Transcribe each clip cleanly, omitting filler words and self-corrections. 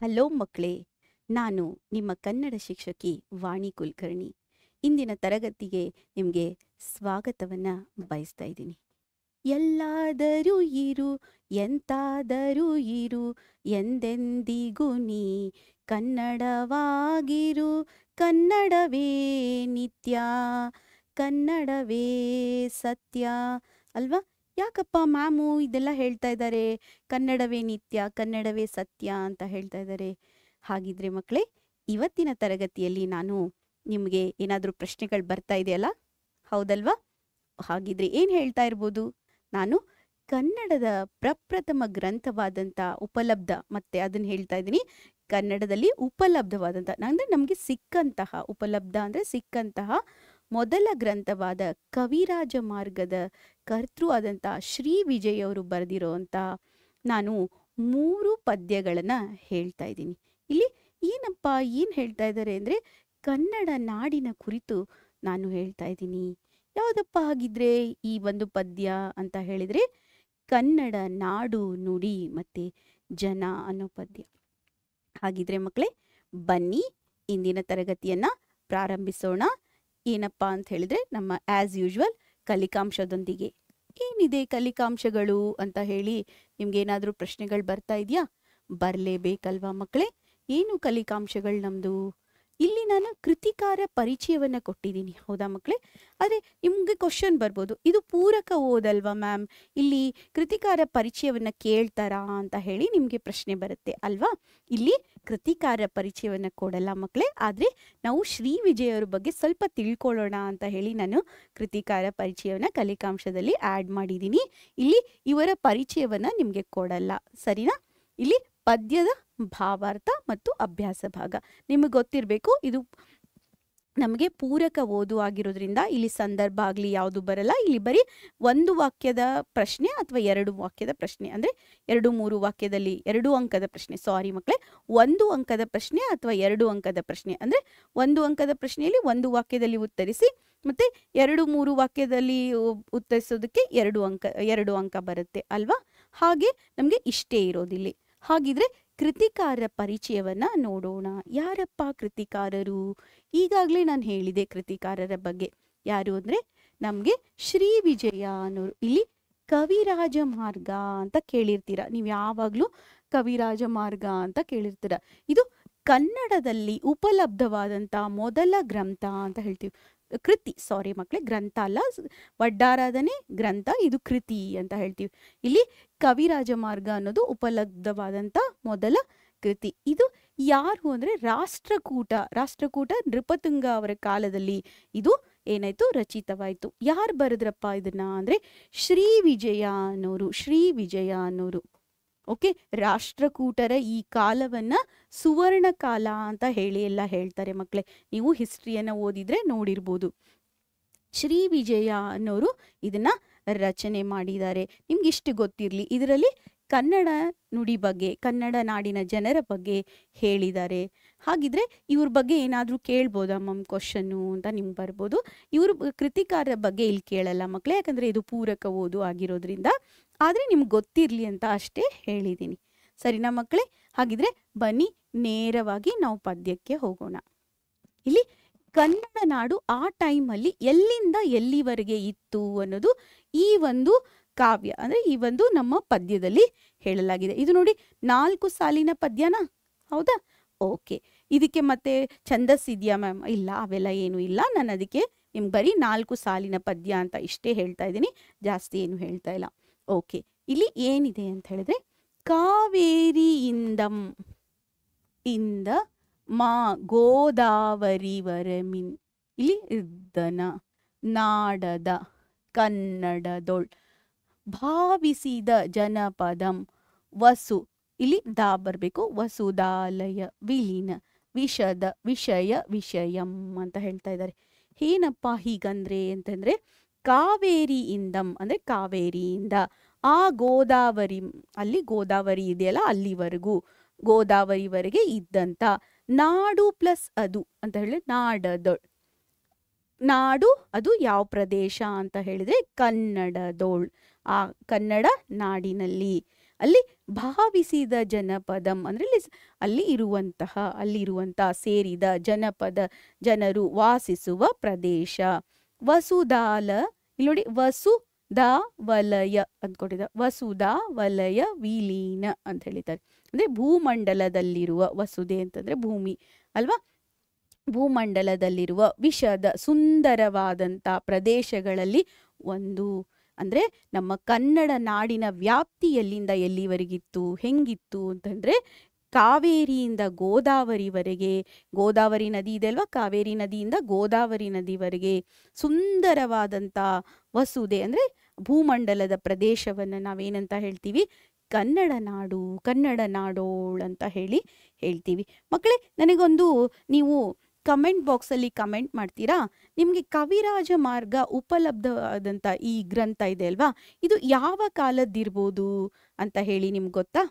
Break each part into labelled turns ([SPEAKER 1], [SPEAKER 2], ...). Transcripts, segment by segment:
[SPEAKER 1] Hello ಮಕ್ಕಳೇ, ನಾನು ನಿಮ್ಮ ಕನ್ನಡ ಶಿಕ್ಷಕಿ ವಾಣಿ ಕುಲಕರ್ಣಿ. ಇಂದಿನ ತರಗತಿಗೆ ನಿಮಗೆ ಸ್ವಾಗತವನ್ನು ಬಯಸ್ತಾ ಇದ್ದೀನಿ. ಎಲ್ಲಾದರೂ ಇರು, ಎಂತಾದರೂ ಇರು, ಎಂದೆಂದಿಗೂ ನೀ ಕನ್ನಡವಾಗಿರು. ಕನ್ನಡವೇ ನಿತ್ಯ, ಕನ್ನಡವೇ ಸತ್ಯ ಅಲ್ವಾ? ಯಾಕಪ್ಪ ಮ್ಯಾಮು ಇದೆಲ್ಲ ಹೇಳ್ತಾ ಇದ್ದಾರೆ, ಕನ್ನಡವೇ ನಿತ್ಯ ಕನ್ನಡವೇ ಸತ್ಯ ಅಂತ ಹೇಳ್ತಾ ಇದ್ದಾರೆ? ಹಾಗಿದ್ರೆ ಮಕ್ಕಳೇ, ಇವತ್ತಿನ ತರಗತಿಯಲ್ಲಿ ನಾನು ನಿಮಗೆ ಏನಾದರೂ ಪ್ರಶ್ನೆಗಳು ಬರ್ತಾ ಇದೆಯಲ್ಲ, ಹೌದಲ್ವಾ? ಹಾಗಿದ್ರೆ ಏನು ಹೇಳ್ತಾ ಇರ್ಬೋದು? ನಾನು ಕನ್ನಡದ ಪ್ರಪ್ರಥಮ ಗ್ರಂಥವಾದಂಥ ಉಪಲಬ್ಧ, ಮತ್ತೆ ಅದನ್ನು ಹೇಳ್ತಾ ಇದ್ದೀನಿ, ಕನ್ನಡದಲ್ಲಿ ಉಪಲಬ್ಧವಾದಂಥ ಅಂದರೆ ನಮಗೆ ಸಿಕ್ಕಂತಹ, ಉಪಲಬ್ಧ ಅಂದರೆ ಸಿಕ್ಕಂತಹ ಮೊದಲ ಗ್ರಂಥವಾದ ಕವಿರಾಜ ಮಾರ್ಗದ ಕರ್ತೃ ಆದಂಥ ಶ್ರೀ ವಿಜಯ್ ಅವರು ಬರೆದಿರೋವಂಥ ನಾನು 3 ಪದ್ಯಗಳನ್ನು ಹೇಳ್ತಾ ಇದ್ದೀನಿ. ಇಲ್ಲಿ ಏನು ಹೇಳ್ತಾ ಇದ್ದಾರೆ ಅಂದರೆ, ಕನ್ನಡ ನಾಡಿನ ಕುರಿತು ನಾನು ಹೇಳ್ತಾ ಇದ್ದೀನಿ. ಯಾವುದಪ್ಪ ಹಾಗಿದ್ರೆ ಈ ಒಂದು ಪದ್ಯ ಅಂತ ಹೇಳಿದರೆ, ಕನ್ನಡ ನಾಡು ನುಡಿ ಮತ್ತು ಜನ ಅನ್ನೋ ಪದ್ಯ. ಹಾಗಿದ್ರೆ ಮಕ್ಕಳೇ, ಬನ್ನಿ ಇಂದಿನ ತರಗತಿಯನ್ನು ಪ್ರಾರಂಭಿಸೋಣ. ಏನಪ್ಪ ಅಂತ ಹೇಳಿದ್ರೆ, ನಮ್ಮ ಆ್ಯಸ್ ಯೂಶ್ವಲ್ ಕಲಿಕಾಂಶದೊಂದಿಗೆ. ಏನಿದೆ ಕಲಿಕಾಂಶಗಳು ಅಂತ ಹೇಳಿ ನಿಮ್ಗೇನಾದರೂ ಪ್ರಶ್ನೆಗಳು ಬರ್ತಾ ಇದೆಯಾ? ಬರಲೇಬೇಕಲ್ವಾ ಮಕ್ಕಳೇ? ಏನು ಕಲಿಕಾಂಶಗಳು ನಮ್ಮದು? ಇಲ್ಲಿ ನಾನು ಕೃತಿಕಾರ ಪರಿಚಯವನ್ನು ಕೊಟ್ಟಿದ್ದೀನಿ, ಹೌದಾ ಮಕ್ಕಳೇ? ಆದರೆ ನಿಮಗೆ ಕ್ವಶನ್ ಬರ್ಬೋದು, ಇದು ಪೂರಕ ಓದಲ್ವಾ ಮ್ಯಾಮ್, ಇಲ್ಲಿ ಕೃತಿಕಾರ ಪರಿಚಯವನ್ನು ಕೇಳ್ತಾರಾ ಅಂತ ಹೇಳಿ ನಿಮಗೆ ಪ್ರಶ್ನೆ ಬರುತ್ತೆ ಅಲ್ವಾ? ಇಲ್ಲಿ ಕೃತಿಕಾರ ಪರಿಚಯವನ್ನು ಕೊಡಲ್ಲ ಮಕ್ಕಳೇ, ಆದರೆ ನಾವು ಶ್ರೀ ವಿಜಯವ್ರ ಬಗ್ಗೆ ಸ್ವಲ್ಪ ತಿಳ್ಕೊಳ್ಳೋಣ ಅಂತ ಹೇಳಿ ನಾನು ಕೃತಿಕಾರ ಪರಿಚಯವನ್ನು ಕಲಿಕಾಂಶದಲ್ಲಿ ಆ್ಯಡ್ ಮಾಡಿದ್ದೀನಿ. ಇಲ್ಲಿ ಇವರ ಪರಿಚಯವನ್ನು ನಿಮಗೆ ಕೊಡಲ್ಲ, ಸರಿನಾ? ಇಲ್ಲಿ ಪದ್ಯದ ಭಾವಾರ್ಥ ಮತ್ತು ಅಭ್ಯಾಸ ಭಾಗ ನಿಮಗೆ ಗೊತ್ತಿರಬೇಕು. ಇದು ನಮಗೆ ಪೂರಕ ಓದು ಆಗಿರೋದ್ರಿಂದ ಇಲ್ಲಿ ಸಂದರ್ಭ ಆಗಲಿ ಯಾವುದು ಬರಲ್ಲ. ಇಲ್ಲಿ ಬರೀ ಒಂದು ವಾಕ್ಯದ ಪ್ರಶ್ನೆ ಅಥವಾ 2 ವಾಕ್ಯದ ಪ್ರಶ್ನೆ, ಅಂದರೆ 2-3 ವಾಕ್ಯದಲ್ಲಿ 2 ಅಂಕದ ಪ್ರಶ್ನೆ, ಸಾರಿ ಮಕ್ಕಳೇ, 1 ಅಂಕದ ಪ್ರಶ್ನೆ ಅಥವಾ 2 ಅಂಕದ ಪ್ರಶ್ನೆ. ಅಂದರೆ 1 ಅಂಕದ ಪ್ರಶ್ನೆಯಲ್ಲಿ 1 ವಾಕ್ಯದಲ್ಲಿ ಉತ್ತರಿಸಿ, ಮತ್ತು 2-3 ವಾಕ್ಯದಲ್ಲಿ ಉತ್ತರಿಸೋದಕ್ಕೆ 2 ಅಂಕ ಬರುತ್ತೆ ಅಲ್ವಾ? ಹಾಗೆ ನಮಗೆ ಇಷ್ಟೇ ಇರೋದಿಲ್ಲ. ಹಾಗಿದ್ರೆ ಕೃತಿಕಾರರ ಪರಿಚಯವನ್ನ ನೋಡೋಣ. ಯಾರಪ್ಪ ಕೃತಿಕಾರರು? ಈಗಾಗಲೇ ನಾನು ಹೇಳಿದೆ ಕೃತಿಕಾರರ ಬಗ್ಗೆ. ಯಾರು ಅಂದರೆ ನಮಗೆ ಶ್ರೀ ವಿಜಯ ಅನ್ನೋರು. ಇಲ್ಲಿ ಕವಿರಾಜ ಮಾರ್ಗ ಅಂತ ಕೇಳಿರ್ತೀರ, ನೀವು ಯಾವಾಗಲೂ ಕವಿರಾಜ ಮಾರ್ಗ ಅಂತ ಕೇಳಿರ್ತೀರ. ಇದು ಕನ್ನಡದಲ್ಲಿ ಉಪಲಬ್ಧವಾದಂಥ ಮೊದಲ ಗ್ರಂಥ ಅಂತ ಹೇಳ್ತೀವಿ. ಕೃತಿ, ಸಾರಿ ಮಕ್ಕಳೇ, ಗ್ರಂಥ ಅಲ್ಲ, ವಡ್ಡಾರಾಧನೆ ಗ್ರಂಥ, ಇದು ಕೃತಿ ಅಂತ ಹೇಳ್ತೀವಿ. ಇಲ್ಲಿ ಕವಿರಾಜ ಮಾರ್ಗ ಅನ್ನೋದು ಉಪಲಬ್ಧವಾದಂಥ ಮೊದಲ ಕೃತಿ. ಇದು ಯಾರು ಅಂದರೆ ರಾಷ್ಟ್ರಕೂಟ ನೃಪತುಂಗ ಅವರ ಕಾಲದಲ್ಲಿ ಇದು ಏನಾಯ್ತು, ರಚಿತವಾಯಿತು. ಯಾರು ಬರೆದ್ರಪ್ಪ ಇದನ್ನ ಅಂದರೆ ಶ್ರೀ ವಿಜಯ ಅನ್ನೋರು. ಓಕೆ, ರಾಷ್ಟ್ರಕೂಟರ ಈ ಕಾಲವನ್ನ ಸುವರ್ಣ ಕಾಲ ಅಂತ ಹೇಳಿ ಎಲ್ಲ ಹೇಳ್ತಾರೆ ಮಕ್ಕಳೇ. ನೀವು ಹಿಸ್ಟ್ರಿಯನ್ನು ಓದಿದ್ರೆ ನೋಡಿರ್ಬೋದು. ಶ್ರೀ ವಿಜಯ ಅನ್ನೋರು ಇದನ್ನ ರಚನೆ ಮಾಡಿದ್ದಾರೆ. ನಿಮ್ಗೆ ಇಷ್ಟು ಗೊತ್ತಿರಲಿ, ಇದರಲ್ಲಿ ಕನ್ನಡ ನುಡಿ ಬಗ್ಗೆ, ಕನ್ನಡ ನಾಡಿನ ಜನರ ಬಗ್ಗೆ ಹೇಳಿದ್ದಾರೆ. ಹಾಗಿದ್ರೆ ಇವ್ರ ಬಗ್ಗೆ ಏನಾದರೂ ಕೇಳ್ಬೋದಾ ಮ್ಯಾಮ್ ಕ್ವಶನ್ನು ಅಂತ ನಿಮ್ಗೆ ಬರ್ಬೋದು. ಇವ್ರ ಕೃತಿಕಾರರ ಬಗ್ಗೆ ಇಲ್ಲಿ ಕೇಳಲ್ಲ ಮಕ್ಕಳೇ, ಯಾಕಂದರೆ ಇದು ಪೂರಕ ಓದು ಆಗಿರೋದ್ರಿಂದ. ಆದರೆ ನಿಮ್ಗೆ ಗೊತ್ತಿರಲಿ ಅಂತ ಅಷ್ಟೇ ಹೇಳಿದ್ದೀನಿ, ಸರಿನಾ ಮಕ್ಕಳೇ? ಹಾಗಿದ್ರೆ ಬನ್ನಿ ನೇರವಾಗಿ ನಾವು ಪದ್ಯಕ್ಕೆ ಹೋಗೋಣ. ಇಲ್ಲಿ ಕನ್ನಡ ನಾಡು ಆ ಟೈಮಲ್ಲಿ ಎಲ್ಲಿಂದ ಎಲ್ಲಿವರೆಗೆ ಇತ್ತು ಅನ್ನೋದು ಈ ಒಂದು ಕಾವ್ಯ, ಅಂದರೆ ಈ ಒಂದು ನಮ್ಮ ಪದ್ಯದಲ್ಲಿ ಹೇಳಲಾಗಿದೆ. ಇದು ನೋಡಿ 4 ಸಾಲಿನ ಪದ್ಯನಾ, ಹೌದಾ? ಓಕೆ, ಇದಕ್ಕೆ ಮತ್ತೆ ಛಂದಸ್ಸಿದೆಯಾ ಮ್ಯಾಮ್? ಇಲ್ಲ, ಅವೆಲ್ಲ ಏನೂ ಇಲ್ಲ. ನಾನು ಅದಕ್ಕೆ ನಿಮ್ಗೆ ಬರೀ 4 ಸಾಲಿನ ಪದ್ಯ ಅಂತ ಇಷ್ಟೇ ಹೇಳ್ತಾ ಇದ್ದೀನಿ, ಜಾಸ್ತಿ ಏನು ಹೇಳ್ತಾ ಇಲ್ಲ. ಓಕೆ, ಇಲ್ಲಿ ಏನಿದೆ ಅಂತ ಹೇಳಿದ್ರೆ, ಕಾವೇರಿಯಿಂದ ಇಂದ ಮಾ ಗೋದಾವರಿವರೆಮಿನ್, ಇಲ್ಲಿ ಇದ್ದನ ನಾಡದ ಕನ್ನಡದೊಳ್ ಭಾವಿಸಿದ ಜನಪದಂ ವಸು, ಇಲ್ಲಿ ದಾ ಬರಬೇಕು, ವಸುದಾಲಯ ವಿಲೀನ ವಿಷಯ ವಿಷಯಂ ಅಂತ ಹೇಳ್ತಾ ಇದ್ದಾರೆ. ಏನಪ್ಪ ಹೀಗಂದ್ರೆ ಅಂತಂದ್ರೆ, ಕಾವೇರಿಯಿಂದಂ ಅಂದರೆ ಕಾವೇರಿಯಿಂದ, ಆ ಗೋದಾವರಿ, ಅಲ್ಲಿ ಗೋದಾವರಿ ಇದೆಯಲ್ಲ ಅಲ್ಲಿವರೆಗೂ, ಗೋದಾವರಿವರೆಗೆ ಇದ್ದಂಥ, ನಾಡು ಪ್ಲಸ್ ಅದು ಅಂತ ಹೇಳಿದ್ರೆ ನಾಡದೊಳ್, ನಾಡು ಅದು ಯಾವ ಪ್ರದೇಶ ಅಂತ ಹೇಳಿದ್ರೆ ಕನ್ನಡದೋಳ್, ಆ ಕನ್ನಡ ನಾಡಿನಲ್ಲಿ, ಅಲ್ಲಿ ಭಾವಿಸಿದ ಜನಪದಂ ಅಂದರೆ ಅಲ್ಲಿರುವಂತಹ ಸೇರಿದ ಜನಪದ ಜನರು ವಾಸಿಸುವ ಪ್ರದೇಶ. ವಸುದಾಲ ಇಲ್ಲಿ ನೋಡಿ ವಸುಧಾ ವಲಯ ಅಂದ್ಕೊಂಡಿದ್ದ ವಸುಧಾ ವಲಯ ವಿಲೀನ ಅಂತ ಹೇಳಿದ್ದಾರೆ. ಅಂದರೆ ಭೂಮಂಡಲದಲ್ಲಿರುವ ವಸುದೆ ಅಂತಂದ್ರೆ ಭೂಮಿ ಅಲ್ವಾ, ಭೂಮಂಡಲದಲ್ಲಿರುವ ವಿಷದ ಸುಂದರವಾದಂಥ ಪ್ರದೇಶಗಳಲ್ಲಿ ಒಂದು. ಅಂದರೆ ನಮ್ಮ ಕನ್ನಡ ನಾಡಿನ ವ್ಯಾಪ್ತಿ ಎಲ್ಲಿಂದ ಎಲ್ಲಿವರೆಗಿತ್ತು, ಹೆಂಗಿತ್ತು ಅಂತಂದರೆ ಕಾವೇರಿಯಿಂದ ಗೋದಾವರಿವರೆಗೆ, ಗೋದಾವರಿ ನದಿ ಇದೆ ಅಲ್ವಾ, ಕಾವೇರಿ ನದಿಯಿಂದ ಗೋದಾವರಿ ನದಿವರೆಗೆ ಸುಂದರವಾದಂಥ ವಸುದೆ ಅಂದರೆ ಭೂಮಂಡಲದ ಪ್ರದೇಶವನ್ನು ನಾವೇನಂತ ಹೇಳ್ತೀವಿ, ಕನ್ನಡ ನಾಡು, ಕನ್ನಡ ನಾಡೋಳ್ ಅಂತ ಹೇಳ್ತೀವಿ. ಮಕ್ಕಳೇ, ನನಗೊಂದು ನೀವು ಕಮೆಂಟ್ ಬಾಕ್ಸಲ್ಲಿ ಕಮೆಂಟ್ ಮಾಡ್ತೀರಾ, ನಿಮಗೆ ಕವಿರಾಜ ಮಾರ್ಗ ಉಪಲಬ್ಧವಾದಂಥ ಈ ಗ್ರಂಥ ಇದೆ ಅಲ್ವಾ, ಇದು ಯಾವ ಕಾಲದ್ದಿರ್ಬೋದು ಅಂತ ಹೇಳಿ ನಿಮ್ಗೆ ಗೊತ್ತಾ?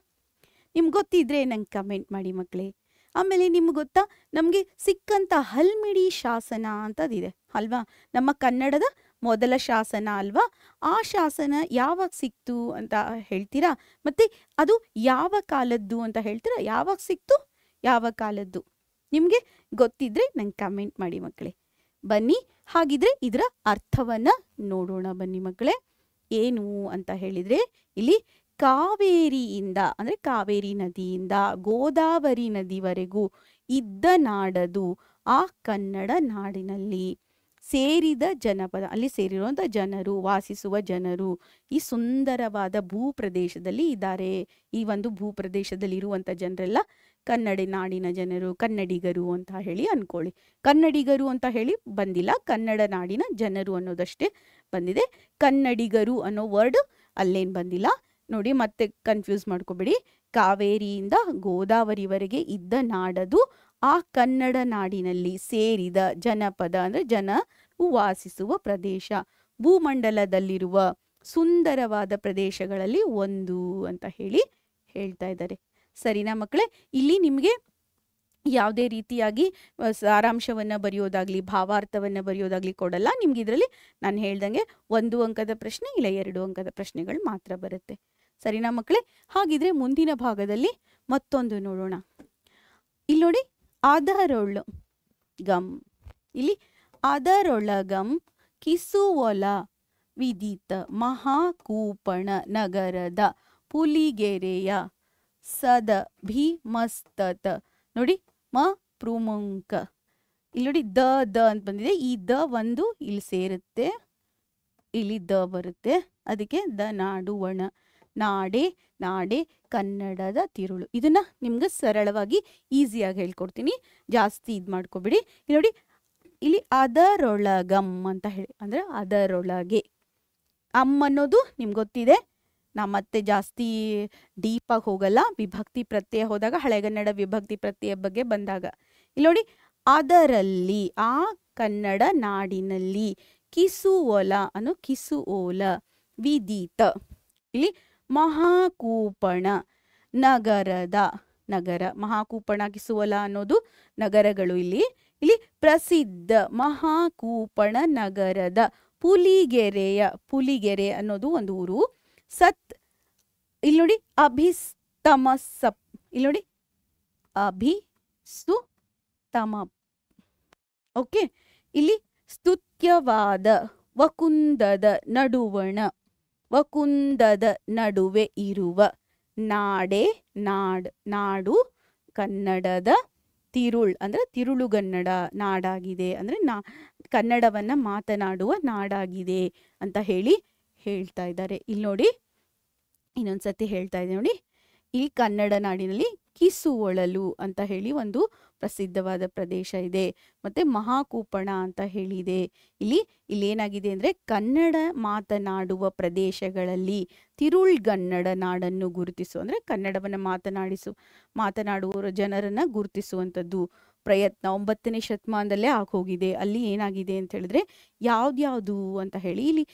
[SPEAKER 1] ನಿಮ್ಗೆ ಗೊತ್ತಿದ್ರೆ ನಂಗೆ ಕಮೆಂಟ್ ಮಾಡಿ ಮಕ್ಕಳೇ. ಆಮೇಲೆ ನಿಮ್ಗೆ ಗೊತ್ತಾ, ನಮಗೆ ಸಿಕ್ಕಂಥ ಹಲ್ಮಿಡಿ ಶಾಸನ ಅಂತದಿದೆ ಅಲ್ವಾ, ನಮ್ಮ ಕನ್ನಡದ ಮೊದಲ ಶಾಸನ ಅಲ್ವಾ, ಆ ಶಾಸನ ಯಾವಾಗ ಸಿಕ್ತು ಅಂತ ಹೇಳ್ತೀರಾ? ಮತ್ತೆ ಅದು ಯಾವ ಕಾಲದ್ದು ಅಂತ ಹೇಳ್ತೀರಾ? ಯಾವಾಗ ಸಿಕ್ತು, ಯಾವ ಕಾಲದ್ದು? ನಿಮಗೆ ಗೊತ್ತಿದ್ರೆ ನಂಗೆ ಕಮೆಂಟ್ ಮಾಡಿ ಮಕ್ಕಳೇ. ಬನ್ನಿ, ಹಾಗಿದ್ರೆ ಇದರ ಅರ್ಥವನ್ನ ನೋಡೋಣ ಬನ್ನಿ ಮಕ್ಕಳೇ. ಏನು ಅಂತ ಹೇಳಿದ್ರೆ, ಇಲ್ಲಿ ಕಾವೇರಿಯಿಂದ ಅಂದರೆ ಕಾವೇರಿ ನದಿಯಿಂದ ಗೋದಾವರಿ ನದಿವರೆಗೂ ಇದ್ದ ನಾಡದು ಆ ಕನ್ನಡ ನಾಡಿನಲ್ಲಿ ಸೇರಿದ ಜನಪದ, ಅಲ್ಲಿ ಸೇರಿರುವಂಥ ಜನರು, ವಾಸಿಸುವ ಜನರು ಈ ಸುಂದರವಾದ ಭೂಪ್ರದೇಶದಲ್ಲಿ ಇದ್ದಾರೆ. ಈ ಒಂದು ಭೂಪ್ರದೇಶದಲ್ಲಿ ಇರುವಂಥ ಜನರೆಲ್ಲ ಕನ್ನಡ ನಾಡಿನ ಜನರು, ಕನ್ನಡಿಗರು ಅಂತ ಹೇಳಿ ಅನ್ಕೊಳ್ಳಿ. ಕನ್ನಡಿಗರು ಅಂತ ಹೇಳಿ ಬಂದಿಲ್ಲ, ಕನ್ನಡ ನಾಡಿನ ಜನರು ಅನ್ನೋದಷ್ಟೇ ಬಂದಿದೆ. ಕನ್ನಡಿಗರು ಅನ್ನೋ ವರ್ಡ್ ಅಲ್ಲೇನು ಬಂದಿಲ್ಲ ನೋಡಿ, ಮತ್ತೆ ಕನ್ಫ್ಯೂಸ್ ಮಾಡ್ಕೋಬೇಡಿ. ಕಾವೇರಿಯಿಂದ ಗೋದಾವರಿವರೆಗೆ ಇದ್ದ ನಾಡದು ಆ ಕನ್ನಡ ನಾಡಿನಲ್ಲಿ ಸೇರಿದ ಜನಪದ ಅಂದರೆ ಜನರು ವಾಸಿಸುವ ಪ್ರದೇಶ, ಭೂಮಂಡಲದಲ್ಲಿರುವ ಸುಂದರವಾದ ಪ್ರದೇಶಗಳಲ್ಲಿ ಒಂದು ಅಂತ ಹೇಳ್ತಾ ಇದ್ದಾರೆ. ಸರಿನಾ ಮಕ್ಕಳೇ? ಇಲ್ಲಿ ನಿಮಗೆ ಯಾವುದೇ ರೀತಿಯಾಗಿ ಸಾರಾಂಶವನ್ನು ಬರೆಯೋದಾಗ್ಲಿ, ಭಾವಾರ್ಥವನ್ನು ಬರೆಯೋದಾಗ್ಲಿ ಕೊಡಲ್ಲ ನಿಮ್ಗೆ. ಇದರಲ್ಲಿ ನಾನು ಹೇಳ್ದಂಗೆ 1 ಅಂಕದ ಪ್ರಶ್ನೆ ಇಲ್ಲ 2 ಅಂಕದ ಪ್ರಶ್ನೆಗಳು ಮಾತ್ರ ಬರುತ್ತೆ. ಸರಿನಾ ಮಕ್ಕಳೇ? ಹಾಗಿದ್ರೆ ಮುಂದಿನ ಭಾಗದಲ್ಲಿ ಮತ್ತೊಂದು ನೋಡೋಣ. ಇಲ್ಲಿ ನೋಡಿ, ಅದರೊಳಗಂ, ಇಲ್ಲಿ ಅದರೊಳಗಂ ಕಿಸುವೊಲ ವಿದಿತ ಮಹಾಕೂಪಣ ನಗರದ ಪುಲಿಗೆರೆಯ ಸದಭಿಮಸ್ತತ ನೋಡಿ ಮ ಪ್ರಮುಖ. ಇಲ್ಲಿ ನೋಡಿ ದ ಅಂತ ಬಂದಿದೆ, ಈ ದ ಒಂದು ಇಲ್ಲಿ ಸೇರುತ್ತೆ, ಇಲ್ಲಿ ದ ಬರುತ್ತೆ, ಅದಕ್ಕೆ ದ ನಾಡುವಣ. ನಾಡೆ ಕನ್ನಡದ ತಿರುಳು. ಇದನ್ನ ನಿಮ್ಗೆ ಸರಳವಾಗಿ ಈಸಿಯಾಗಿ ಹೇಳ್ಕೊಡ್ತೀನಿ, ಜಾಸ್ತಿ ಇದು ಮಾಡ್ಕೊಬಿಡಿ. ಇಲ್ಲಿ ನೋಡಿ, ಇಲ್ಲಿ ಅದರೊಳಗಂ ಅಂತ ಹೇಳಿ ಅಂದರೆ ಅದರೊಳಗೆ. ಅನ್ನೋದು ನಿಮ್ಗೆ ಗೊತ್ತಿದೆ, ನಾ ಮತ್ತೆ ಜಾಸ್ತಿ ಡೀಪಾಗಿ ಹೋಗಲ್ಲ. ವಿಭಕ್ತಿ ಪ್ರತ್ಯಯ ಹೋದಾಗ, ಹಳೆಗನ್ನಡ ವಿಭಕ್ತಿ ಪ್ರತ್ಯಯ ಬಗ್ಗೆ ಬಂದಾಗ ಇಲ್ಲಿ ನೋಡಿ, ಅದರಲ್ಲಿ ಆ ಕನ್ನಡ ನಾಡಿನಲ್ಲಿ ಕಿಸುವೊಲ ಅನ್ನೋ ಕಿಸುಓಲ ವಿದಿತ, ಇಲ್ಲಿ ಮಹಾಕೂಪಣ ನಗರದ, ನಗರ ಮಹಾಕೂಪಣ ಕಿಸುವೊಲ ಅನ್ನೋದು ನಗರಗಳು. ಇಲ್ಲಿ ಪ್ರಸಿದ್ಧ ಮಹಾಕೂಪಣ ನಗರದ ಪುಲಿಗೆರೆಯ, ಪುಲಿಗೆರೆ ಅನ್ನೋದು ಒಂದು ಊರು. ಸತ್ ಇಲ್ಲಿ ನೋಡಿ ಅಭಿಸ್ತಮಸಪ್, ಇಲ್ಲಿ ನೋಡಿ ಅಭಿಸ್ತಮ. ಓಕೆ, ಇಲ್ಲಿ ಸ್ತುತ್ಯವಾದ ವಕುಂದದ ನಡುವಣ, ವಕುಂದದ ನಡುವೆ ಇರುವ ನಾಡು ಕನ್ನಡದ ತಿರುಳ್ ಅಂದ್ರೆ ತಿರುಳುಗನ್ನಡ ನಾಡಾಗಿದೆ, ಅಂದ್ರೆ ಕನ್ನಡವನ್ನ ಮಾತನಾಡುವ ನಾಡಾಗಿದೆ ಅಂತ ಹೇಳ್ತಾ ಇದ್ದಾರೆ. ಇಲ್ಲಿ ನೋಡಿ, ಇನ್ನೊಂದ್ಸತಿ ಹೇಳ್ತಾ ಇದ್ದೀನಿ ನೋಡಿ, ಈ ಕನ್ನಡ ನಾಡಿನಲ್ಲಿ ಕಿಸುವೊಳಲು ಅಂತ ಹೇಳಿ ಒಂದು ಪ್ರಸಿದ್ಧವಾದ ಪ್ರದೇಶ ಇದೆ, ಮತ್ತೆ ಮಹಾಕೂಪಣ ಅಂತ ಹೇಳಿದೆ. ಇಲ್ಲೇನಾಗಿದೆ ಅಂದ್ರೆ ಕನ್ನಡ ಮಾತನಾಡುವ ಪ್ರದೇಶಗಳಲ್ಲಿ ತಿರುಳ್ಗನ್ನಡ ನಾಡನ್ನು ಗುರುತಿಸು, ಅಂದ್ರೆ ಕನ್ನಡವನ್ನ ಮಾತನಾಡುವ ಜನರನ್ನ ಗುರುತಿಸುವಂಥದ್ದು ಪ್ರಯತ್ನ 9ನೇ ಶತಮಾನದಲ್ಲೇ ಆಗೋಗಿದೆ. ಅಲ್ಲಿ ಏನಾಗಿದೆ ಅಂತ ಹೇಳಿದ್ರೆ, ಯಾವ್ದ್ಯಾವುದು ಅಂತ ಹೇಳಿ ಇಲ್ಲಿ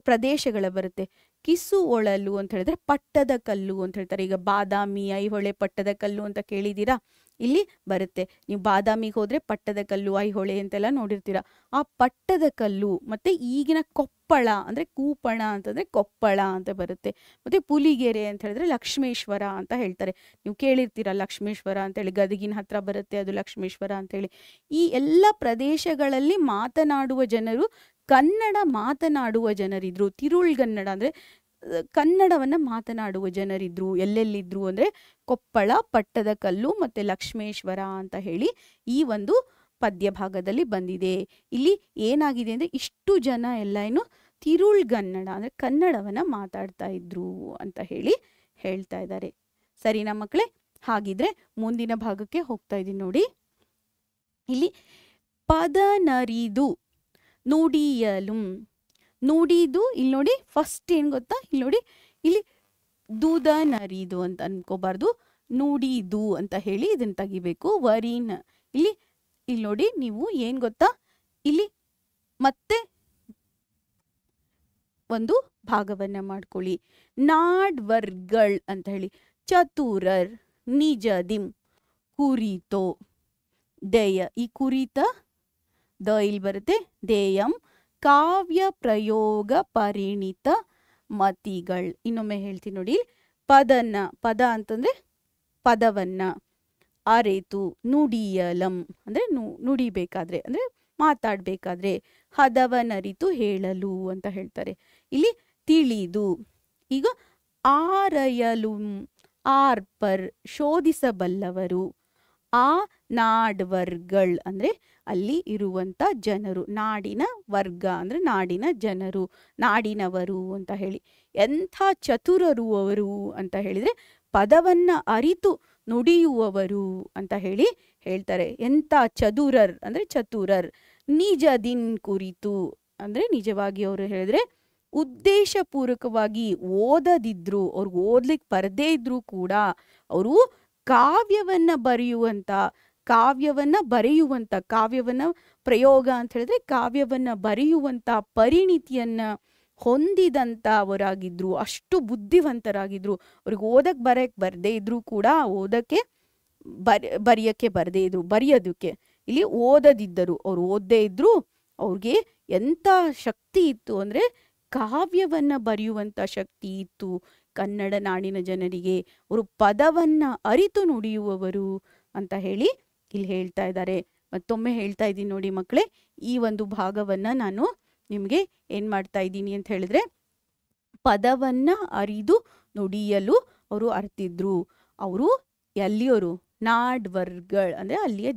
[SPEAKER 1] ಪ್ರದೇಶಗಳ ಬರುತ್ತೆ. ಕಿಸು ಒಳಲು ಅಂತ ಹೇಳಿದ್ರೆ ಪಟ್ಟದ ಕಲ್ಲು ಅಂತ ಹೇಳ್ತಾರೆ. ಈಗ ಬಾದಾಮಿ, ಐಹೊಳೆ, ಪಟ್ಟದ ಕಲ್ಲು ಅಂತ ಕೇಳಿದ್ದೀರಾ? ಇಲ್ಲಿ ಬರುತ್ತೆ. ನೀವು ಬಾದಾಮಿಗೆ ಹೋದ್ರೆ ಪಟ್ಟದ ಕಲ್ಲು, ಐಹೊಳೆ ಅಂತೆಲ್ಲ ನೋಡಿರ್ತೀರಾ. ಆ ಪಟ್ಟದ ಕಲ್ಲು ಮತ್ತೆ ಈಗಿನ ಕೊಪ್ಪಳ ಅಂದ್ರೆ ಕೂಪಣ ಅಂತಂದ್ರೆ ಕೊಪ್ಪಳ ಅಂತ ಬರುತ್ತೆ. ಮತ್ತೆ ಪುಲಿಗೆರೆ ಅಂತ ಹೇಳಿದ್ರೆ ಲಕ್ಷ್ಮೇಶ್ವರ ಅಂತ ಹೇಳ್ತಾರೆ. ನೀವು ಕೇಳಿರ್ತೀರಾ ಲಕ್ಷ್ಮೇಶ್ವರ ಅಂತೇಳಿ, ಗದಗಿನ ಹತ್ರ ಬರುತ್ತೆ ಅದು ಲಕ್ಷ್ಮೇಶ್ವರ ಅಂತೇಳಿ. ಈ ಎಲ್ಲ ಪ್ರದೇಶಗಳಲ್ಲಿ ಮಾತನಾಡುವ ಜನರು ಕನ್ನಡ ಮಾತನಾಡುವ ಜನರಿದ್ರು. ತಿರುಳ್ಗನ್ನಡ ಅಂದ್ರೆ ಕನ್ನಡವನ್ನ ಮಾತನಾಡುವ ಜನರಿದ್ರು. ಎಲ್ಲೆಲ್ಲಿದ್ರು ಅಂದ್ರೆ ಕೊಪ್ಪಳ, ಪಟ್ಟದ ಕಲ್ಲು ಮತ್ತೆ ಲಕ್ಷ್ಮೇಶ್ವರ ಅಂತ ಹೇಳಿ ಈ ಒಂದು ಪದ್ಯ ಭಾಗದಲ್ಲಿ ಬಂದಿದೆ. ಇಲ್ಲಿ ಏನಾಗಿದೆ ಅಂದ್ರೆ ಇಷ್ಟು ಜನ ಎಲ್ಲ ಏನು ತಿರುಳ್ಗನ್ನಡ ಅಂದ್ರೆ ಕನ್ನಡವನ್ನ ಮಾತಾಡ್ತಾ ಇದ್ರು ಅಂತ ಹೇಳಿ ಹೇಳ್ತಾ ಇದ್ದಾರೆ. ಸರಿನಾ ಮಕ್ಕಳೇ? ಹಾಗಿದ್ರೆ ಮುಂದಿನ ಭಾಗಕ್ಕೆ ಹೋಗ್ತಾ ಇದೀನಿ ನೋಡಿ. ಇಲ್ಲಿ ಪದನರಿದು ನುಡಿಯಲು, ನುಡಿದು ಇಲ್ಲಿ ನೋಡಿ ಫಸ್ಟ್ ಏನ್ ಗೊತ್ತಾ, ಇಲ್ಲಿ ನೋಡಿ ಇಲ್ಲಿ ದುದನರಿದು ಅಂತ ಅನ್ಕೋಬಾರ್ದು, ನುಡಿದು ಅಂತ ಹೇಳಿ ಇದನ್ನ ತೆಗಿಬೇಕು. ವರಿನ ಇಲ್ಲಿ ಇಲ್ಲಿ ನೋಡಿ ನೀವು ಏನ್ ಗೊತ್ತಾ, ಇಲ್ಲಿ ಮತ್ತೆ ಒಂದು ಭಾಗವನ್ನ ಮಾಡ್ಕೊಳ್ಳಿ. ನಾಡ್ವರ್ಗಳ್ ಅಂತ ಹೇಳಿ ಚತುರರ್ ನಿಜದಿಂ ಕುರಿತೋ ದೇಯ, ಈ ಕುರಿತ ದ ಇಲ್ಲಿ ಬರುತ್ತೆ, ದೇಯಂ ಕಾವ್ಯ ಪ್ರಯೋಗ ಪರಿಣಿತ ಮತಿಗಳ್. ಇನ್ನೊಮ್ಮೆ ಹೇಳ್ತೀನಿ ನೋಡಿ. ಪದನ, ಪದ ಅಂತಂದ್ರೆ ಪದವನ್ನ, ಅರೆತು ನುಡಿಯಲಂ ಅಂದ್ರೆ ನುಡಿಬೇಕಾದ್ರೆ ಅಂದ್ರೆ ಮಾತಾಡ್ಬೇಕಾದ್ರೆ, ಹದವನರಿತು ಹೇಳಲು ಅಂತ ಹೇಳ್ತಾರೆ. ಇಲ್ಲಿ ತಿಳಿದು, ಈಗ ಆರಯಲು ಆರ್ಪರ್ ಶೋಧಿಸಬಲ್ಲವರು, ಆ ನಾಡ್ವರ್ಗಳ್ ಅಂದ್ರೆ ಅಲ್ಲಿ ಇರುವಂತ ಜನರು, ನಾಡಿನ ವರ್ಗ ಅಂದ್ರೆ ನಾಡಿನ ಜನರು, ನಾಡಿನವರು ಅಂತ ಹೇಳಿ. ಎಂಥ ಚತುರರು ಅವರು ಅಂತ ಹೇಳಿದ್ರೆ ಪದವನ್ನ ಅರಿತು ನುಡಿಯುವವರು ಅಂತ ಹೇಳಿ ಹೇಳ್ತಾರೆ. ಎಂಥ ಚದುರರ್ ಅಂದ್ರೆ ಚತುರರ್. ನಿಜದಿನ್ ಕುರಿತು ಅಂದ್ರೆ ನಿಜವಾಗಿ ಅವರು ಹೇಳಿದ್ರೆ ಉದ್ದೇಶಪೂರ್ವಕವಾಗಿ ಓದದಿದ್ರು, ಅವ್ರಿಗೆ ಓದ್ಲಿಕ್ಕೆ ಬರದೇ ಇದ್ರು ಕೂಡ ಅವರು ಕಾವ್ಯವನ್ನ ಬರೆಯುವಂತ, ಕಾವ್ಯವನ್ನ ಪ್ರಯೋಗ ಅಂತ ಹೇಳಿದ್ರೆ ಕಾವ್ಯವನ್ನ ಬರೆಯುವಂತ ಪರಿಣಿತಿಯನ್ನ ಹೊಂದಿದಂತ ಅವರಾಗಿದ್ರು. ಅಷ್ಟು ಬುದ್ಧಿವಂತರಾಗಿದ್ರು. ಅವ್ರಿಗೆ ಓದಕ್ ಬರದೇ ಇದ್ರು ಕೂಡ ಓದಕ್ಕೆ ಬರೆಯಕ್ಕೆ ಬರದೇ ಇದ್ರು, ಬರೆಯೋದಕ್ಕೆ ಇಲ್ಲಿ ಓದದಿದ್ದರು. ಅವ್ರು ಓದದೇ ಇದ್ರು, ಅವ್ರಿಗೆ ಎಂತ ಶಕ್ತಿ ಇತ್ತು ಅಂದ್ರೆ ಕಾವ್ಯವನ್ನ ಬರೆಯುವಂತ ಶಕ್ತಿ ಇತ್ತು ಕನ್ನಡ ನಾಡಿನ ಜನರಿಗೆ. ಅವರು ಪದವನ್ನ ಅರಿತು ನುಡಿಯುವವರು ಅಂತ ಹೇಳಿ ಇಲ್ಲಿ ಹೇಳ್ತಾ ಇದ್ದಾರೆ. ಮತ್ತೊಮ್ಮೆ ಹೇಳ್ತಾ ಇದ್ದೀನಿ ನೋಡಿ ಮಕ್ಕಳೇ, ಈ ಒಂದು ಭಾಗವನ್ನ ನಾನು ನಿಮ್ಗೆ ಏನ್ ಮಾಡ್ತಾ ಇದ್ದೀನಿ ಅಂತ ಹೇಳಿದ್ರೆ, ಪದವನ್ನ ಅರಿದು ನುಡಿಯಲು ಅವರು ಅರ್ತಿದ್ರು. ಅವರು ಎಲ್ಲಿಯವರು? ನಾಡ್ವರ್ಗಳ್ ಅಂದ್ರೆ ಅಲ್ಲಿಯ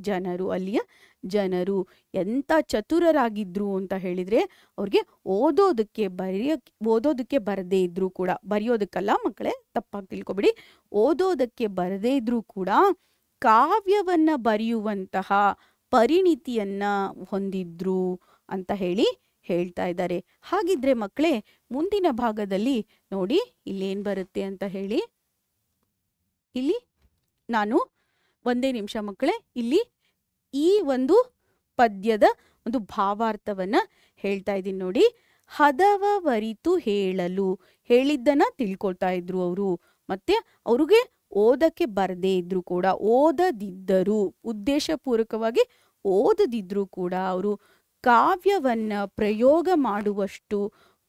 [SPEAKER 1] ಜನರು ಎಂತ ಚತುರರಾಗಿದ್ರು ಅಂತ ಹೇಳಿದ್ರೆ ಅವ್ರಿಗೆ ಓದೋದಕ್ಕೆ ಬರದೇ ಇದ್ರು ಕೂಡ, ಬರೆಯೋದಕ್ಕಲ್ಲ ಮಕ್ಕಳೇ ತಪ್ಪಾಗಿ ತಿಳ್ಕೊಬಿಡಿ, ಓದೋದಕ್ಕೆ ಬರದೇ ಇದ್ರು ಕೂಡ ಕಾವ್ಯವನ್ನ ಬರೆಯುವಂತಹ ಪರಿಣಿತಿಯನ್ನ ಹೊಂದಿದ್ರು ಅಂತ ಹೇಳಿ ಹೇಳ್ತಾ ಇದ್ದಾರೆ. ಹಾಗಿದ್ರೆ ಮಕ್ಕಳೇ ಮುಂದಿನ ಭಾಗದಲ್ಲಿ ನೋಡಿ ಇಲ್ಲೇನ್ ಬರುತ್ತೆ ಅಂತ ಹೇಳಿ, ಇಲ್ಲಿ ನಾನು ಒಂದೇ ನಿಮಿಷ ಮಕ್ಕಳೇ, ಇಲ್ಲಿ ಈ ಒಂದು ಪದ್ಯದ ಒಂದು ಭಾವಾರ್ಥವನ್ನ ಹೇಳ್ತಾ ಇದ್ದೀನಿ ನೋಡಿ. ಹದವರಿತು ಹೇಳಲು, ಹೇಳಿದ್ದನ್ನ ತಿಳ್ಕೊಳ್ತಾ ಇದ್ರು ಅವರು. ಮತ್ತೆ ಅವ್ರಿಗೆ ಓದಕ್ಕೆ ಬರದೇ ಇದ್ರು ಕೂಡ, ಓದದಿದ್ದರು, ಉದ್ದೇಶಪೂರ್ವಕವಾಗಿ ಓದದಿದ್ರು ಕೂಡ ಅವರು ಕಾವ್ಯವನ್ನ ಪ್ರಯೋಗ ಮಾಡುವಷ್ಟು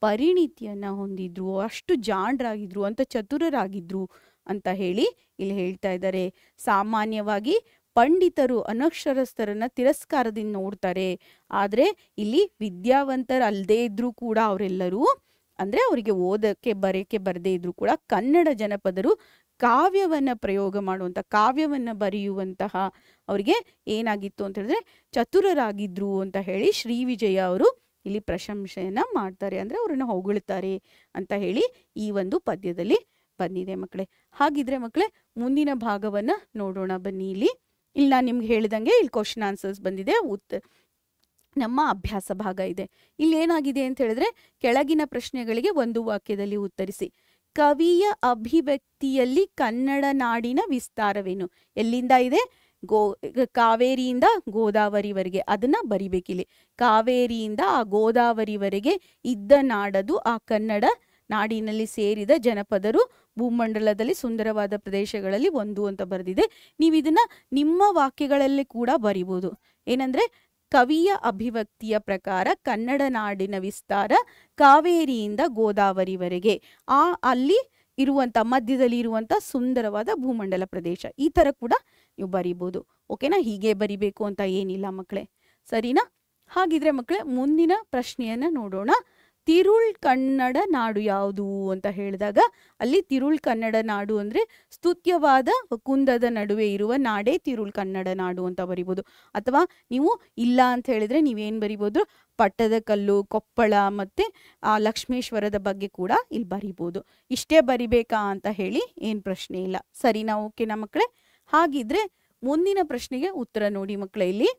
[SPEAKER 1] ಪರಿಣಿತಿಯನ್ನ ಹೊಂದಿದ್ರು, ಅಷ್ಟು ಜಾಣರಾಗಿದ್ರು, ಅಂತ ಚತುರರಾಗಿದ್ರು ಅಂತ ಹೇಳಿ ಇಲ್ಲಿ ಹೇಳ್ತಾ ಇದ್ದಾರೆ. ಸಾಮಾನ್ಯವಾಗಿ ಪಂಡಿತರು ಅನಕ್ಷರಸ್ಥರನ್ನ ತಿರಸ್ಕಾರದಿಂದ ನೋಡ್ತಾರೆ. ಆದ್ರೆ ಇಲ್ಲಿ ವಿದ್ಯಾವಂತರಲ್ಲದೆ ಇದ್ರು ಕೂಡ ಅವರೆಲ್ಲರೂ ಅಂದ್ರೆ ಅವರಿಗೆ ಓದಕ್ಕೆ ಬರೆಯಕ್ಕೆ ಬರದೇ ಇದ್ರು ಕೂಡ ಕನ್ನಡ ಜನಪದರು ಕಾವ್ಯವನ್ನ ಪ್ರಯೋಗ ಮಾಡುವಂತ, ಕಾವ್ಯವನ್ನ ಬರೆಯುವಂತಹ ಅವರಿಗೆ ಏನಾಗಿತ್ತು ಅಂತ ಹೇಳಿದ್ರೆ ಚತುರರಾಗಿದ್ರು ಅಂತ ಹೇಳಿ ಶ್ರೀ ವಿಜಯ ಅವರು ಇಲ್ಲಿ ಪ್ರಶಂಸೆಯನ್ನ ಮಾಡ್ತಾರೆ, ಅಂದ್ರೆ ಅವ್ರನ್ನ ಹೊಗಳ್ತಾರೆ ಅಂತ ಹೇಳಿ ಈ ಒಂದು ಪದ್ಯದಲ್ಲಿ ಬಂದಿದೆ ಮಕ್ಕಳೇ. ಹಾಗಿದ್ರೆ ಮಕ್ಕಳೇ ಮುಂದಿನ ಭಾಗವನ್ನ ನೋಡೋಣ ಬನ್ನಿ. ಇಲ್ಲಿ ನಾನು ನಿಮ್ಗೆ ಹೇಳಿದಂಗೆ ಇಲ್ಲಿ ಕ್ವಶನ್ ಆನ್ಸರ್ಸ್ ಬಂದಿದೆ, ನಮ್ಮ ಅಭ್ಯಾಸ ಭಾಗ ಇದೆ. ಇಲ್ಲಿ ಏನಾಗಿದೆ ಅಂತ ಹೇಳಿದ್ರೆ ಕೆಳಗಿನ ಪ್ರಶ್ನೆಗಳಿಗೆ ಒಂದು ವಾಕ್ಯದಲ್ಲಿ ಉತ್ತರಿಸಿ. ಕವಿಯ ಅಭಿವ್ಯಕ್ತಿಯಲ್ಲಿ ಕನ್ನಡ ನಾಡಿನ ವಿಸ್ತಾರವೇನು? ಎಲ್ಲಿಂದ ಇದೆ? ಕಾವೇರಿಯಿಂದ ಗೋದಾವರಿವರೆಗೆ, ಅದನ್ನ ಬರಿಬೇಕಿಲ್ಲಿ. ಕಾವೇರಿಯಿಂದ ಆ ಗೋದಾವರಿವರೆಗೆ ಇದ್ದ ನಾಡದು ಆ ಕನ್ನಡ ನಾಡಿನಲ್ಲಿ ಸೇರಿದ ಜನಪದರು ಭೂಮಂಡಲದಲ್ಲಿ ಸುಂದರವಾದ ಪ್ರದೇಶಗಳಲ್ಲಿ ಒಂದು ಅಂತ ಬರೆದಿದೆ. ನೀವು ಇದನ್ನ ನಿಮ್ಮ ವಾಕ್ಯಗಳಲ್ಲಿ ಕೂಡ ಬರಿಬೋದು. ಏನಂದ್ರೆ ಕವಿಯ ಅಭಿವ್ಯಕ್ತಿಯ ಪ್ರಕಾರ ಕನ್ನಡ ನಾಡಿನ ವಿಸ್ತಾರ ಕಾವೇರಿಯಿಂದ ಗೋದಾವರಿವರೆಗೆ ಅಲ್ಲಿ ಇರುವಂತ ಮಧ್ಯದಲ್ಲಿ ಇರುವಂತ ಸುಂದರವಾದ ಭೂಮಂಡಲ ಪ್ರದೇಶ, ಈ ತರ ಕೂಡ ನೀವು ಬರಿಬೋದು. ಓಕೆನಾ? ಹೀಗೆ ಬರಿಬೇಕು ಅಂತ ಏನಿಲ್ಲ ಮಕ್ಕಳೇ, ಸರಿನಾ? ಹಾಗಿದ್ರೆ ಮಕ್ಕಳೇ ಮುಂದಿನ ಪ್ರಶ್ನೆಯನ್ನ ನೋಡೋಣ. ತಿರುಳ್ ಕನ್ನಡ ನಾಡು ಯಾವುದು ಅಂತ ಹೇಳಿದಾಗ ಅಲ್ಲಿ ತಿರುಳ್ ಕನ್ನಡ ನಾಡು ಅಂದ್ರೆ ಸ್ತುತ್ಯವಾದ ಕುಂದದ ನಡುವೆ ಇರುವ ನಾಡೇ ತಿರುಳ್ ಕನ್ನಡ ನಾಡು ಅಂತ ಬರಿಬೋದು. ಅಥವಾ ನೀವು ಇಲ್ಲ ಅಂತ ಹೇಳಿದ್ರೆ ನೀವೇನ್ ಬರಿಬೋದು, ಪಟ್ಟದಕಲ್ಲು, ಕೊಪ್ಪಳ ಮತ್ತೆ ಲಕ್ಷ್ಮೇಶ್ವರದ ಬಗ್ಗೆ ಕೂಡ ಇಲ್ಲಿ ಬರಿಬೋದು. ಇಷ್ಟೇ ಬರಿಬೇಕಾ ಅಂತ ಹೇಳಿ ಏನ್ ಪ್ರಶ್ನೆ ಇಲ್ಲ. ಸರಿನಾ? ಓಕೆನಾ ಮಕ್ಕಳೇ? ಹಾಗಿದ್ರೆ ಮುಂದಿನ ಪ್ರಶ್ನೆಗೆ ಉತ್ತರ ನೋಡಿ ಮಕ್ಕಳೇ. ಇಲ್ಲಿ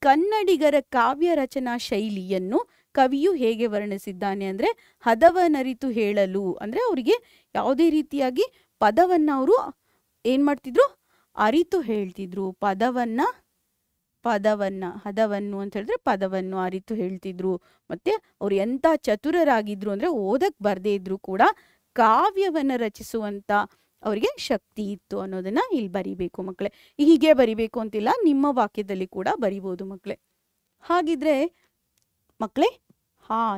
[SPEAKER 1] ಕನ್ನಡಿಗರ ಕಾವ್ಯ ರಚನಾ ಶೈಲಿಯನ್ನು ಕವಿಯು ಹೇಗೆ ವರ್ಣಿಸಿದ್ದಾನೆ ಅಂದ್ರೆ ಹದವನರಿತು ಹೇಳಲು, ಅಂದ್ರೆ ಅವರಿಗೆ ಯಾವುದೇ ರೀತಿಯಾಗಿ ಪದವನ್ನ ಅವರು ಏನ್ ಮಾಡ್ತಿದ್ರು, ಅರಿತು ಹೇಳ್ತಿದ್ರು. ಹದವನ್ನು ಅಂತ ಹೇಳಿದ್ರೆ ಪದವನ್ನು ಅರಿತು ಹೇಳ್ತಿದ್ರು. ಮತ್ತೆ ಅವ್ರು ಎಂತ ಚತುರರಾಗಿದ್ರು ಅಂದ್ರೆ ಓದಕ್ ಬರ್ದೇ ಇದ್ರು ಕೂಡ ಕಾವ್ಯವನ್ನ ರಚಿಸುವಂತ ಅವರಿಗೆ ಶಕ್ತಿ ಇತ್ತು ಅನ್ನೋದನ್ನ ಇಲ್ಲಿ ಬರಿಬೇಕು ಮಕ್ಕಳೇ. ಹೀಗೆ ಬರಿಬೇಕು ಅಂತಿಲ್ಲ, ನಿಮ್ಮ ವಾಕ್ಯದಲ್ಲಿ ಕೂಡ ಬರಿಬೋದು ಮಕ್ಕಳೇ. ಹಾಗಿದ್ರೆ ಮಕ್ಕಳೇ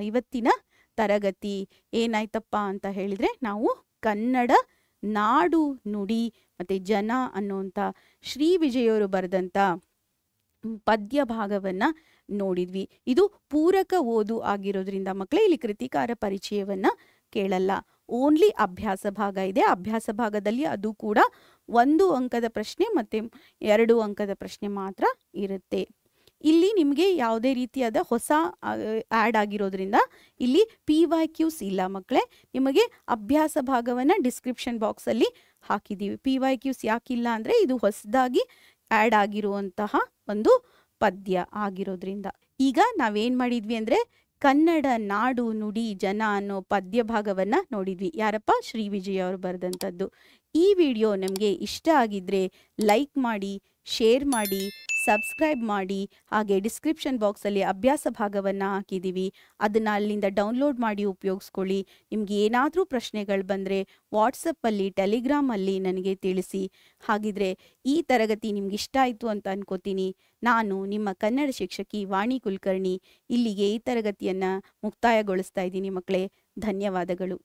[SPEAKER 1] ಇವತ್ತಿನ ತರಗತಿ ಏನಾಯ್ತಪ್ಪ ಅಂತ ಹೇಳಿದ್ರೆ ನಾವು ಕನ್ನಡ ನಾಡು ನುಡಿ ಮತ್ತೆ ಜನ ಅನ್ನುವಂಥ ಶ್ರೀ ವಿಜಯವರು ಬರೆದಂತ ಪದ್ಯ ಭಾಗವನ್ನ ನೋಡಿದ್ವಿ. ಇದು ಪೂರಕ ಓದು ಆಗಿರೋದ್ರಿಂದ ಮಕ್ಕಳೇ ಇಲ್ಲಿ ಕೃತಿಕಾರ ಪರಿಚಯವನ್ನ ಕೇಳಲ್ಲ, ಓನ್ಲಿ ಅಭ್ಯಾಸ ಭಾಗ ಇದೆ. ಅಭ್ಯಾಸ ಭಾಗದಲ್ಲಿ ಅದು ಕೂಡ 1 ಅಂಕದ ಪ್ರಶ್ನೆ ಮತ್ತೆ 2 ಅಂಕದ ಪ್ರಶ್ನೆ ಮಾತ್ರ ಇರುತ್ತೆ. ಇಲ್ಲಿ ನಿಮಗೆ ಯಾವುದೇ ರೀತಿಯಾದ ಹೊಸ ಆ್ಯಡ್ ಆಗಿರೋದ್ರಿಂದ ಇಲ್ಲಿ PYQs ಇಲ್ಲ ಮಕ್ಕಳೇ. ನಿಮಗೆ ಅಭ್ಯಾಸ ಭಾಗವನ್ನ ಡಿಸ್ಕ್ರಿಪ್ಷನ್ ಬಾಕ್ಸಲ್ಲಿ ಹಾಕಿದ್ದೀವಿ. PYQs ಯಾಕಿಲ್ಲ ಅಂದರೆ ಇದು ಹೊಸದಾಗಿ ಆ್ಯಡ್ ಆಗಿರುವಂತಹ ಒಂದು ಪದ್ಯ ಆಗಿರೋದ್ರಿಂದ. ಈಗ ನಾವೇನು ಮಾಡಿದ್ವಿ ಅಂದರೆ ಕನ್ನಡ ನಾಡು ನುಡಿ ಜನ ಅನ್ನೋ ಪದ್ಯ ಭಾಗವನ್ನ ನೋಡಿದ್ವಿ. ಯಾರಪ್ಪ? ಶ್ರೀ ವಿಜಯ ಅವರು ಬರೆದಂಥದ್ದು. ಈ ವಿಡಿಯೋ ನಮಗೆ ಇಷ್ಟ ಆಗಿದ್ರೆ ಲೈಕ್ ಮಾಡಿ, ಶೇರ್ ಮಾಡಿ, ಸಬ್ಸ್ಕ್ರೈಬ್ ಮಾಡಿ. ಹಾಗೆ ಡಿಸ್ಕ್ರಿಪ್ಷನ್ ಬಾಕ್ಸಲ್ಲಿ ಅಭ್ಯಾಸ ಭಾಗವನ್ನು ಹಾಕಿದ್ದೀವಿ, ಅದನ್ನು ಅಲ್ಲಿಂದ ಡೌನ್ಲೋಡ್ ಮಾಡಿ ಉಪಯೋಗಿಸ್ಕೊಳ್ಳಿ. ನಿಮ್ಗೆ ಏನಾದರೂ ಪ್ರಶ್ನೆಗಳು ಬಂದರೆ ವಾಟ್ಸಪ್ಪಲ್ಲಿ, ಟೆಲಿಗ್ರಾಮಲ್ಲಿ ನನಗೆ ತಿಳಿಸಿ. ಹಾಗಿದ್ರೆ ಈ ತರಗತಿ ನಿಮ್ಗೆ ಇಷ್ಟ ಆಯಿತು ಅಂತ ಅನ್ಕೋತೀನಿ. ನಾನು ನಿಮ್ಮ ಕನ್ನಡ ಶಿಕ್ಷಕಿ ವಾಣಿ ಕುಲಕರ್ಣಿ ಇಲ್ಲಿಗೆ ಈ ತರಗತಿಯನ್ನು ಮುಕ್ತಾಯಗೊಳಿಸ್ತಾ ಇದ್ದೀನಿ ಮಕ್ಕಳೇ. ಧನ್ಯವಾದಗಳು.